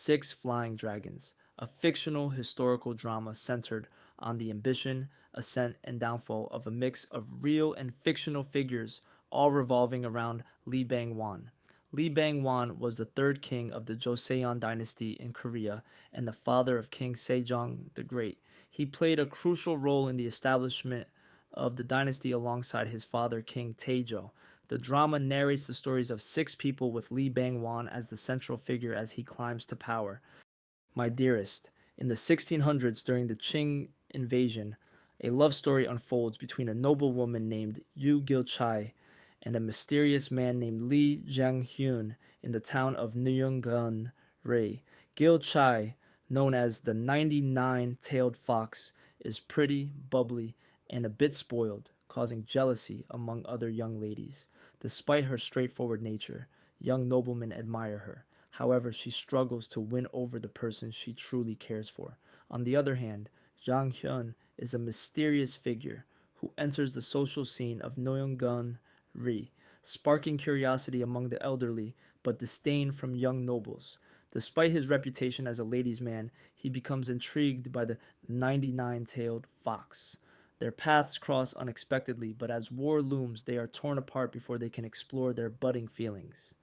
Six Flying Dragons, a fictional historical drama centered on the ambition, ascent, and downfall of a mix of real and fictional figures, all revolving around Lee Bang-won. Lee Bang-won was the third king of the Joseon dynasty in Korea and the father of King Sejong the Great. He played a crucial role in the establishment of the dynasty alongside his father, King Taejo. The drama narrates the stories of six people with Lee Bang-won as the central figure as he climbs to power. My dearest, in the 1600s during the Qing invasion, a love story unfolds between a noble woman named Yu Gil-chai and a mysterious man named Lee Jang-hyun in the town of Nyungan-ri. Gil-chai, known as the 99-tailed fox, is pretty, bubbly, and a bit spoiled, causing jealousy among other young ladies. Despite her straightforward nature, young noblemen admire her. However, she struggles to win over the person she truly cares for. On the other hand, Jang Hyun is a mysterious figure who enters the social scene of Noyeongun-ri, sparking curiosity among the elderly but disdain from young nobles. Despite his reputation as a ladies' man, he becomes intrigued by the 99-tailed fox. Their paths cross unexpectedly, but as war looms, they are torn apart before they can explore their budding feelings.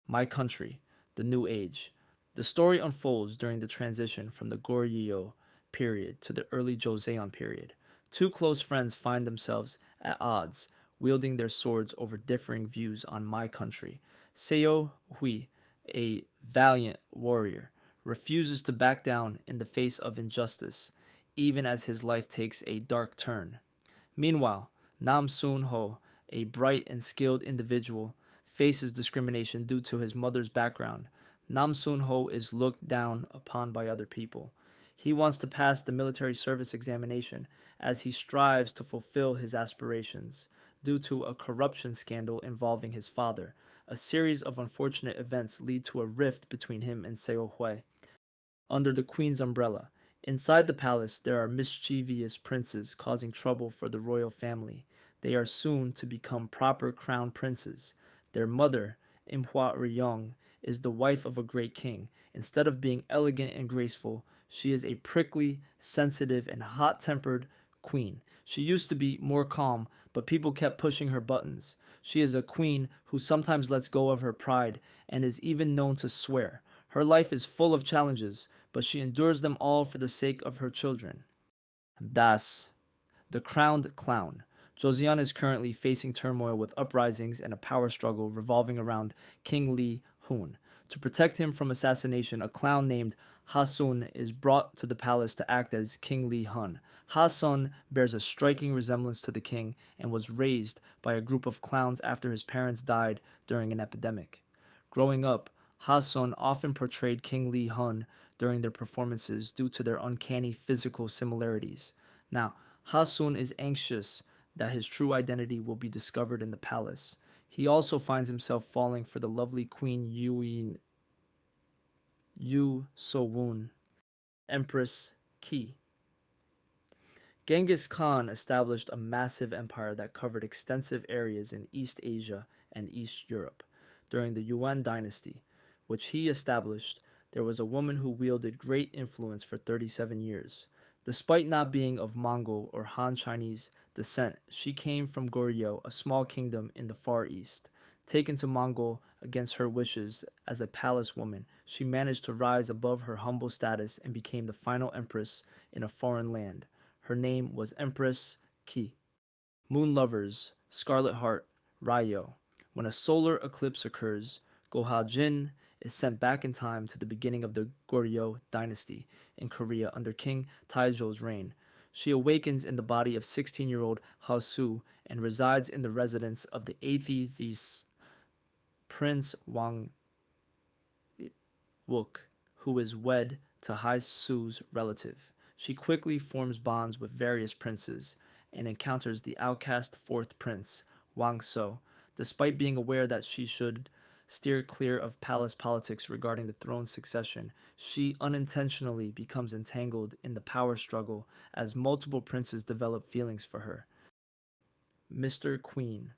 My Country, The New Age. The story unfolds during the transition from the Goryeo period to the early Joseon period. Two close friends find themselves at odds, wielding their swords over differing views on my country. Seo Hui, a valiant warrior, refuses to back down in the face of injustice, even as his life takes a dark turn. Meanwhile, Nam Soon Ho, a bright and skilled individual, faces discrimination due to his mother's background. Nam Soon Ho is looked down upon by other people. He wants to pass the military service examination as he strives to fulfill his aspirations. Due to a corruption scandal involving his father, a series of unfortunate events lead to a rift between him and Seo Hui. Under the queen's umbrella, inside the palace, there are mischievous princes causing trouble for the royal family. They are soon to become proper crown princes. Their mother, Imhwa Ryong, is the wife of a great king. Instead of being elegant and graceful, she is a prickly, sensitive, and hot-tempered queen. She used to be more calm, but people kept pushing her buttons. She is a queen who sometimes lets go of her pride and is even known to swear. Her life is full of challenges, but she endures them all for the sake of her children. Das, the Crowned Clown. Joseon is currently facing turmoil with uprisings and a power struggle revolving around King Lee Hoon. To protect him from assassination, a clown named Ha-sun is brought to the palace to act as King Lee Hun. Ha-sun bears a striking resemblance to the king and was raised by a group of clowns after his parents died during an epidemic. Growing up, Ha-sun often portrayed King Lee Hun during their performances due to their uncanny physical similarities. Now, Ha-sun is anxious that his true identity will be discovered in the palace. He also finds himself falling for the lovely Queen Yu So-woon, Empress Ki. Genghis Khan established a massive empire that covered extensive areas in East Asia and East Europe. During the Yuan dynasty, which he established, there was a woman who wielded great influence for 37 years. Despite not being of Mongol or Han Chinese descent, she came from Goryeo, a small kingdom in the Far East. Taken to Mongol against her wishes as a palace woman, she managed to rise above her humble status and became the final empress in a foreign land. Her name was Empress Ki. Moon lovers, Scarlet Heart, Ryo. When a solar eclipse occurs, Goha Jin is sent back in time to the beginning of the Goryeo dynasty in Korea under King Taejo's reign. She awakens in the body of 16-year-old Ha-su and resides in the residence of the atheist Prince Wang Wook, who is wed to Ha-su's relative. She quickly forms bonds with various princes and encounters the outcast fourth prince, Wang So. Despite being aware that she should steer clear of palace politics regarding the throne's succession, she unintentionally becomes entangled in the power struggle as multiple princes develop feelings for her. Mr. Queen.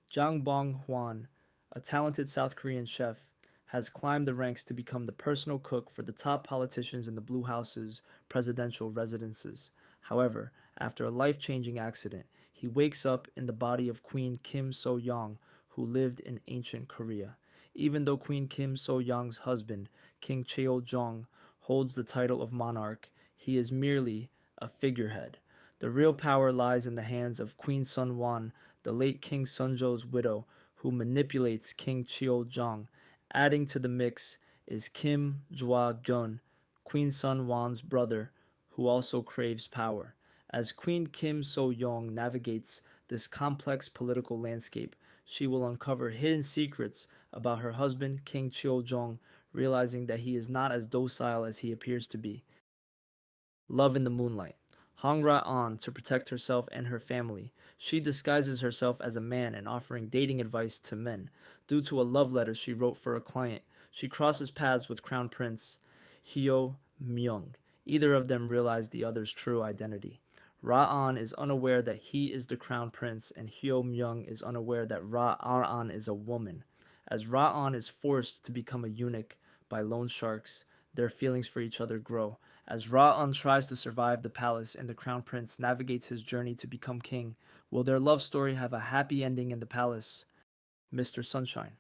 Jang Bong-hwan, a talented South Korean chef, has climbed the ranks to become the personal cook for the top politicians in the Blue House's presidential residences. However, after a life changing accident, he wakes up in the body of Queen Kim So Young, who lived in ancient Korea. Even though Queen Kim So Young's husband, King Cheo Jong, holds the title of monarch, he is merely a figurehead. The real power lies in the hands of Queen Sun Wan, the late King Sunjo's widow, who manipulates King Cheo Jong. Adding to the mix is Kim Jwa Gun, Queen Sun Wan's brother, who also craves power. As Queen Kim So Young navigates this complex political landscape, she will uncover hidden secrets about her husband, King Cheo Jong, realizing that he is not as docile as he appears to be. Love in the Moonlight. Hong Ra-on to protect herself and her family. She disguises herself as a man and offering dating advice to men. Due to a love letter she wrote for a client, she crosses paths with Crown Prince Hyo Myung. Either of them realize the other's true identity. Ra-on is unaware that he is the Crown Prince, and Hyo Myung is unaware that Ra-on is a woman. As Ra-on is forced to become a eunuch by loan sharks, their feelings for each other grow. As Ra-on tries to survive the palace and the Crown Prince navigates his journey to become king, will their love story have a happy ending in the palace? Mr. Sunshine.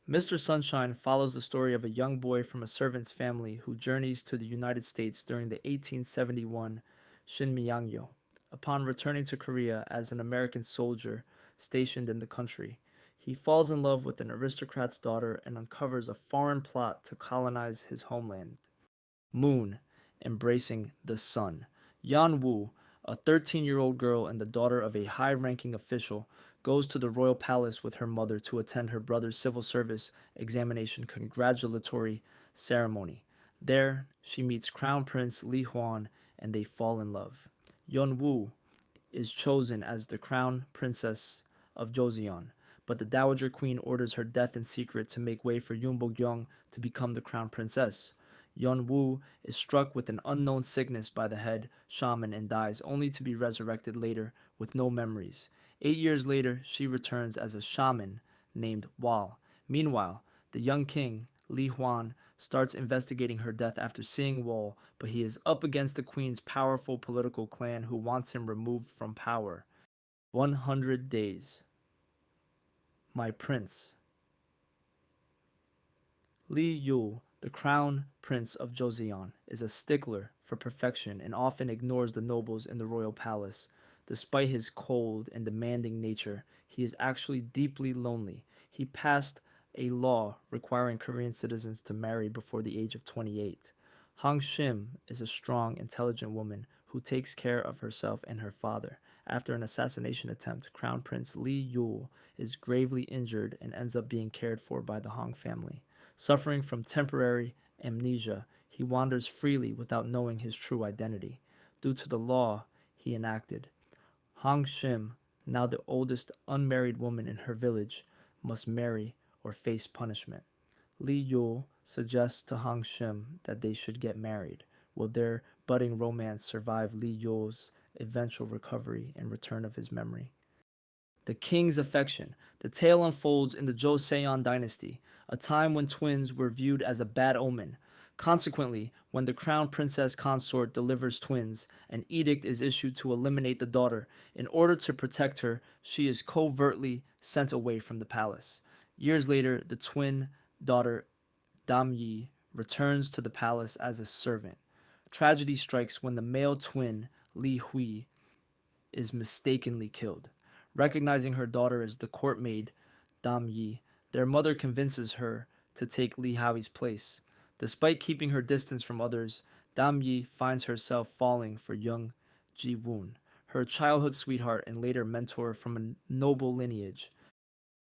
Mr. Sunshine follows the story of a young boy from a servant's family who journeys to the United States during the 1871 Shinmyeongyo. Upon returning to Korea as an American soldier stationed in the country, he falls in love with an aristocrat's daughter and uncovers a foreign plot to colonize his homeland. Moon, embracing the sun. Yan Wu, a 13-year-old girl and the daughter of a high-ranking official, goes to the royal palace with her mother to attend her brother's civil service examination congratulatory ceremony. There, she meets Crown Prince Li Huan and they fall in love. Yeon Woo is chosen as the crown princess of Joseon, but the Dowager Queen orders her death in secret to make way for Yoon Bok-young to become the crown princess. Yeon Woo is struck with an unknown sickness by the head shaman and dies, only to be resurrected later with no memories. 8 years later, she returns as a shaman named Wal. Meanwhile, the young king, Li Huan, starts investigating her death after seeing Wal, but he is up against the queen's powerful political clan who wants him removed from power. 100 Days. My Prince. Li Yul, the crown prince of Joseon, is a stickler for perfection and often ignores the nobles in the royal palace. Despite his cold and demanding nature, he is actually deeply lonely. He passed a law requiring Korean citizens to marry before the age of 28. Hong Shim is a strong, intelligent woman who takes care of herself and her father. After an assassination attempt, Crown Prince Li Yul is gravely injured and ends up being cared for by the Hong family. Suffering from temporary amnesia, he wanders freely without knowing his true identity. Due to the law he enacted, Hong Shim, now the oldest unmarried woman in her village, must marry or face punishment. Li Yul suggests to Hong Shim that they should get married. Will their budding romance survive Li Yul's eventual recovery and return of his memory? The King's Affection. The tale unfolds in the Joseon dynasty, a time when twins were viewed as a bad omen. Consequently, when the crown princess consort delivers twins, an edict is issued to eliminate the daughter. In order to protect her, she is covertly sent away from the palace. Years later, the twin daughter Dam Yi returns to the palace as a servant. Tragedy strikes when the male twin Li Hui is mistakenly killed. Recognizing her daughter as the court maid Dam Yi, their mother convinces her to take Li Hui's place. Despite keeping her distance from others, Dam Yi finds herself falling for young Ji Woon, her childhood sweetheart and later mentor from a noble lineage.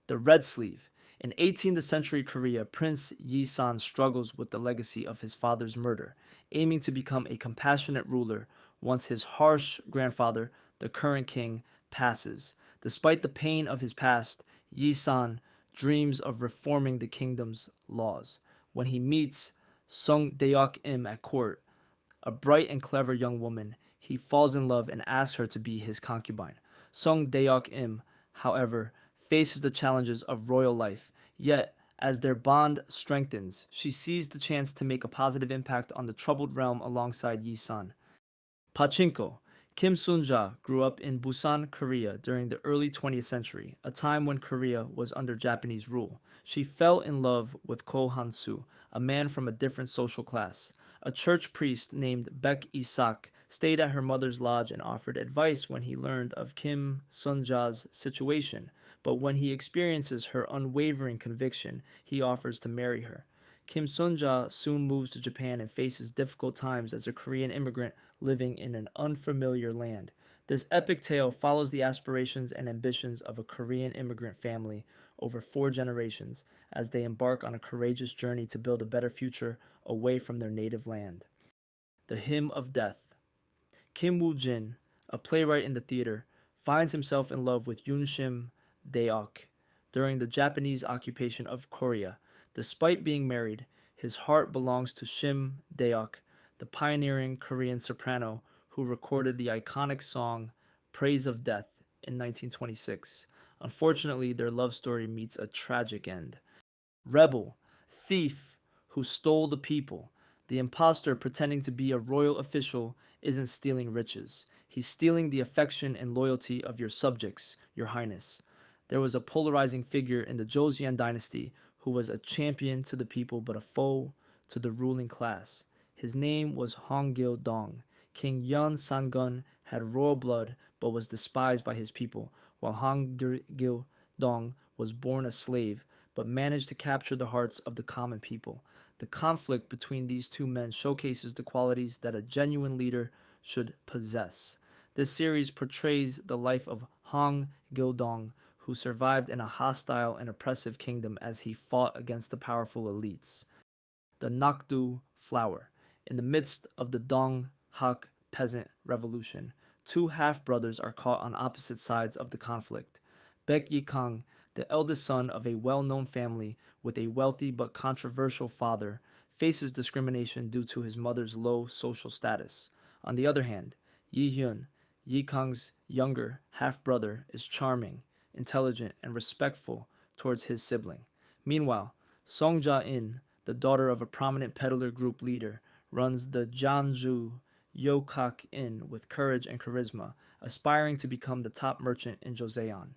The Red Sleeve. In 18th century Korea, Prince Yi San struggles with the legacy of his father's murder, aiming to become a compassionate ruler once his harsh grandfather, the current king, passes. Despite the pain of his past, Yi San dreams of reforming the kingdom's laws. When he meets Sung Deok-im at court, a bright and clever young woman, he falls in love and asks her to be his concubine. Sung Deok-im, however, faces the challenges of royal life. Yet, as their bond strengthens, she sees the chance to make a positive impact on the troubled realm alongside Yi-san. Pachinko. Kim Sunja grew up in Busan, Korea during the early 20th century, a time when Korea was under Japanese rule. She fell in love with Ko Han-soo, a man from a different social class. A church priest named Baek Isak stayed at her mother's lodge and offered advice when he learned of Kim Sunja's situation, but when he experiences her unwavering conviction, he offers to marry her. Kim Sunja soon moves to Japan and faces difficult times as a Korean immigrant living in an unfamiliar land. This epic tale follows the aspirations and ambitions of a Korean immigrant family over 4 generations as they embark on a courageous journey to build a better future away from their native land. The Hymn of Death. Kim Woo-jin, a playwright in the theater, finds himself in love with Yoon-shim Daeok during the Japanese occupation of Korea. Despite being married, his heart belongs to Shim Daeok, the pioneering Korean soprano who recorded the iconic song Praise of Death in 1926. Unfortunately, their love story meets a tragic end. Rebel, thief who stole the people. The impostor pretending to be a royal official isn't stealing riches. He's stealing the affection and loyalty of your subjects, your highness. There was a polarizing figure in the Joseon dynasty who was a champion to the people but a foe to the ruling class. His name was Hong Gil-dong. King Yeon Sangun had royal blood but was despised by his people, while Hong Gil-dong was born a slave but managed to capture the hearts of the common people. The conflict between these two men showcases the qualities that a genuine leader should possess. This series portrays the life of Hong Gil-dong, who survived in a hostile and oppressive kingdom as he fought against the powerful elites. The Nakdu Flower. In the midst of the Dong-hak peasant revolution, two half-brothers are caught on opposite sides of the conflict. Baek Yi-kang, the eldest son of a well-known family with a wealthy but controversial father, faces discrimination due to his mother's low social status. On the other hand, Yi-hyun, Yi-kang's younger half-brother, is charming, intelligent, and respectful towards his sibling. Meanwhile, Song Ja-in, the daughter of a prominent peddler group leader, runs the Jeonju Yokak Inn with courage and charisma, aspiring to become the top merchant in Joseon.